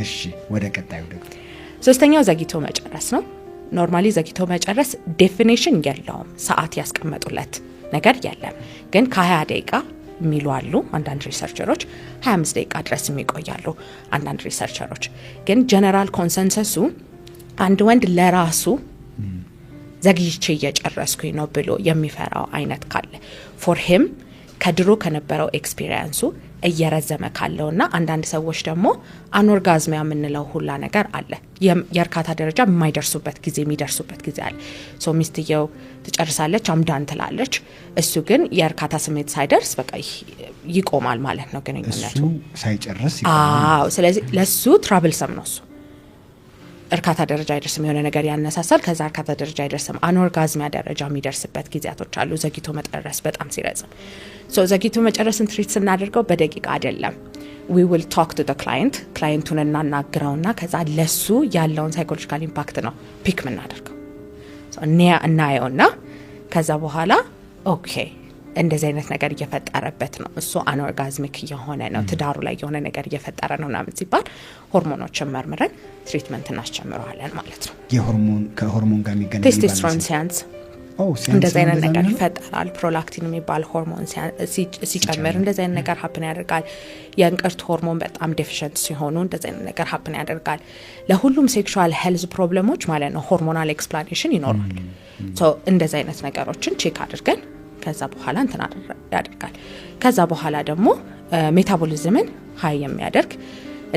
እሺ ወደ ቀጣዩ ደግሞ ሶስተኛው ዘግይቶ መጨረስ ነው። ኖርማሊ ዘግይቶ መጨረስ ዴፊኒሽን የለውም፣ ሰዓት ያስቀመጡለት ነገር የለም። ግን ከ20 ደቂቃ የሚሉ አሉ አንዳንድ ሪሰርቸሮች፣ 25 ደቂቃ ድረስ የሚቆያሉ አንዳንድ ሪሰርቸሮች። ግን ጀነራል ኮንሰንሰሱ አንድ ወንድ ለራሱ ዘግይቼ እየጨረስኩኝ ነው ብሎ የሚፈራው አይነት ካለ ፎር ሂም ከድሮ ከነበረው ኤክስፒሪየንሱ እየረዘመ ካለውና አንዳንድ ሰዎች ደግሞ አኖርጋዝሚያ የምንለው ሁላ ነገር አለ፣ የእርካታ ደረጃ የማይደርሱበት ጊዜ የሚደርሱበት ጊዜ አለ። ሶ ሚስትየው ትጨርሳለች አምዳን ትላለች፣ እሱ ግን የእርካታ ስሜት ሳይደርስ በቃ ይቆማል ማለት ነው ግንኙነቱ እሱ ሳይጨርስ ይቆማል። ስለዚህ ለሱ ትራብል ሰም ነው እሱ እርካታ ደረጃ አይደርስም፣ የሆነ ነገር ያነሳሳል፣ ከዛ እርካታ ደረጃ አይደርስም። አኖርጋዝሚያ ደረጃ የሚደርስበት ጊዜያቶች አሉ ዘግይቶ መጨረስ በጣም ሲረዝም። ሶ ዘግይቶ መጨረስን ትሪት ስናደርገው በደቂቃ አይደለም። we will talk to the client ክላይንቱን እናናግረውና ከዛ ለሱ ያለውን ሳይኮሎጂካል ኢምፓክት ነው ፒክ የምናደርገው። እናየውና ከዛ በኋላ ኦኬ እንደዚህ አይነት ነገር እየፈጠረበት ነው፣ እሱ አኖርጋዝሚክ የሆነ ነው፣ ትዳሩ ላይ የሆነ ነገር እየፈጠረ ነው ምናምን ሲባል ሆርሞኖችን መርምረን ትሪትመንት እናስጀምረዋለን ማለት ነው። ከሆርሞን ጋር የሚገናኝ ቴስቶስትሮን ሲያንስ እንደዚህ አይነት ነገር ይፈጠራል። ፕሮላክቲን የሚባል ሆርሞን ሲጨምር እንደዚህ አይነት ነገር ሀፕን ያደርጋል። የእንቅርት ሆርሞን በጣም ዴፊሽንት ሲሆኑ እንደዚህ አይነት ነገር ሀፕን ያደርጋል። ለሁሉም ሴክሹዋል ሄልዝ ፕሮብለሞች ማለት ነው ሆርሞናል ኤክስፕላኔሽን ይኖራል። ሶ እንደዚህ አይነት ነገሮችን ቼክ አድርገን ከዛ በኋላ እንትን ያደርጋል። ከዛ በኋላ ደግሞ ሜታቦሊዝምን ሀይ የሚያደርግ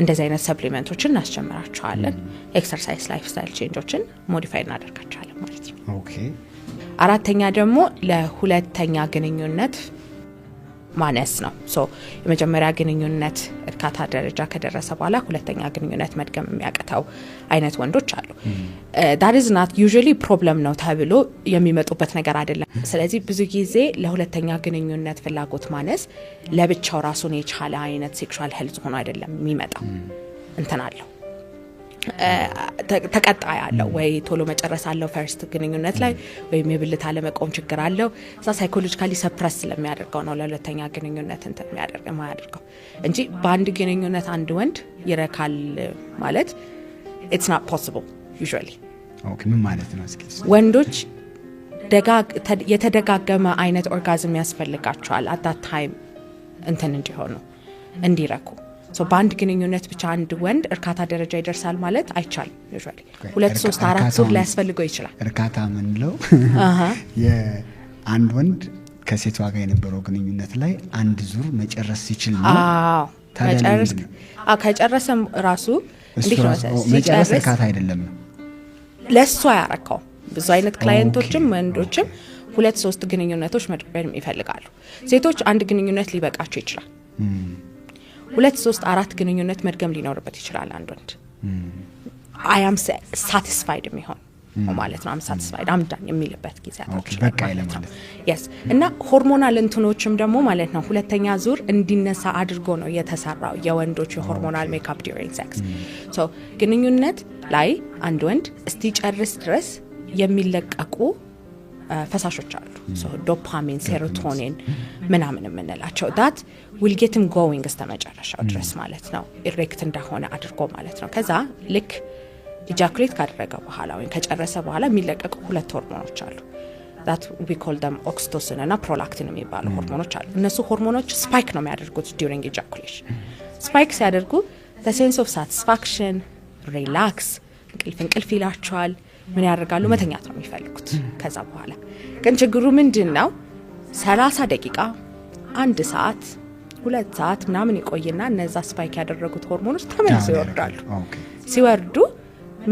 እንደዚህ አይነት ሰፕሊመንቶችን እናስጀምራቸዋለን። ኤክሰርሳይዝ ላይፍ ስታይል ቼንጆችን ሞዲፋይ እናደርጋቸዋለን ማለት ነው። ኦኬ። አራተኛ ደግሞ ለሁለተኛ ግንኙነት ማነስ ነው። ሶ የመጀመሪያ ግንኙነት እርካታ ደረጃ ከደረሰ በኋላ ሁለተኛ ግንኙነት መድገም የሚያቀተው አይነት ወንዶች አሉ። that is not usually problem ነው ተብሎ የሚመጡበት ነገር አይደለም። ስለዚህ ብዙ ጊዜ ለሁለተኛ ግንኙነት ፍላጎት ማነስ ለብቻው ራሱን የቻለ አይነት ሴክሹዋል ሄልዝ ሆኖ አይደለም የሚመጣው። እንትን አለው ተቀጣይ አለው ወይ ቶሎ መጨረስ አለው ፈርስት ግንኙነት ላይ ወይም የብልት አለመቆም ችግር አለው። እዛ ሳይኮሎጂካሊ ሰፕረስ ስለሚያደርገው ነው ለሁለተኛ ግንኙነት እንትን የሚያደርገው እንጂ በአንድ ግንኙነት አንድ ወንድ ይረካል ማለት it's not possible usually። ኦኬ ምን ማለት ነው? እስኪ ወንዶች የተደጋገመ አይነት ኦርጋዝም ያስፈልጋቸዋል at that time እንትን እንዲሆኑ እንዲረኩ። ሶ በአንድ ግንኙነት ብቻ አንድ ወንድ እርካታ ደረጃ ይደርሳል ማለት አይቻልም። ዩዥዋሊ 2 3 4 ዙር ሊያስፈልገው ይችላል። እርካታ ምንለው የአንድ ወንድ ከሴቷ ጋር የነበረው ግንኙነት ላይ አንድ ዙር መጨረስ ሲችል ነው። መጨረስ ከጨረሰም ራሱ እንዴት ነው መጨረስ እርካታ አይደለም፣ ለሷ ያረካው። ብዙ አይነት ክላይንቶችም ወንዶችም 2 3 ግንኙነቶች መድረግ ይፈልጋሉ። ሴቶች አንድ ግንኙነት ሊበቃቸው ይችላል። 2 3 4 ግንኙነት መድገም ሊኖርበት ይችላል አንድ ወንድ። I am satisfied የሚሆን ማለት ነው። I'm satisfied አምዳን የሚልበት ጊዜያቶች በቃ ማለት ነው። yes እና ሆርሞናል እንትኖችም ደግሞ ማለት ነው ሁለተኛ ዙር እንዲነሳ አድርጎ ነው የተሰራው የወንዶች የሆርሞናል ሜካፕ during sex። so ግንኙነት ላይ አንድ ወንድ እስቲጨርስ ድረስ የሚለቀቁ ፈሳሾች አሉ። so ዶፓሚን፣ ሴሮቶኒን ምናምን የምንላቸው that will get him going እስከመጨረሻው ድረስ ማለት ነው ኢሬክት እንደሆነ አድርጎ ማለት ነው። ከዛ ልክ ኢጃኩሌት ካደረገ በኋላ ወይ ከጨረሰ በኋላ የሚለቀቁ 2 ሆርሞኖች አሉ that we call them oxytocin እና prolactin የሚባሉ ሆርሞኖች አሉ። እነሱ ሆርሞኖች ስፓይክ ነው የሚያደርጉት during ejaculation። ስፓይክ ሲያደርጉ the sense of satisfaction relax እንቅልፍ ይላቸዋል። ምን ያደርጋሉ? መተኛት ነው የሚፈልጉት። ከዛ በኋላ ግን ችግሩ ምንድነው 30 ደቂቃ 1 ሰዓት 2 ሰዓት ምናምን ይቆይና እነዛ ስፓይክ ያደረጉት ሆርሞኖች ተመልሰው ይወርዳሉ። ሲወርዱ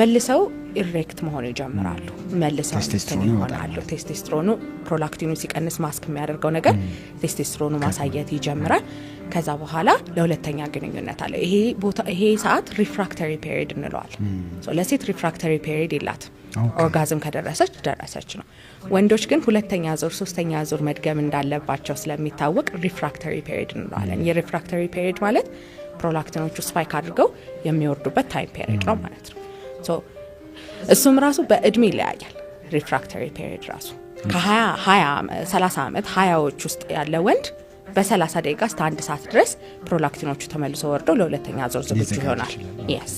መልሰው ኢሬክት መሆን ይጀምራሉ። መልሰው ይሆናሉ። ቴስቶስትሮኑ ፕሮላክቲኑ ሲቀንስ ማስክ የሚያደርገው ነገር ቴስቶስትሮኑ ማሳየት ይጀምራል። ከዛ በኋላ ለሁለተኛ ግንኙነት አለ። ይሄ ሰዓት ሪፍራክተሪ ፔሪድ እንለዋለን። ለሴት ሪፍራክተሪ ፔሪድ ይላት ኦርጋዝም ከደረሰች ነው። ወንዶች ግን ሁለተኛ ዙር ሶስተኛ ዙር መድገም እንዳለባቸው ስለሚታወቅ ሪፍራክተሪ ፔሪድ እንለዋለን። የሪፍራክተሪ ፔሪድ ማለት ፕሮላክቲኖቹ ስፓይክ አድርገው የሚወርዱበት ታይም ፔሪድ ነው ማለት ነው። እሱም ራሱ በእድሜ ይለያያል። ሪፍራክተሪ ፔሪድ ራሱ ከ20 30 ዓመት 20ዎች ውስጥ ያለ ወንድ በ30 ደቂቃ እስከ 1 ሰዓት ድረስ ፕሮላክቲኖቹ ተመልሰው ወርደው ለሁለተኛ ዙር ዝግጁ ይሆናል። yes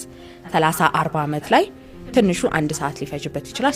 30-40 ዓመት ላይ ትንሹ 1 ሰዓት ሊፈጅበት ይችላል።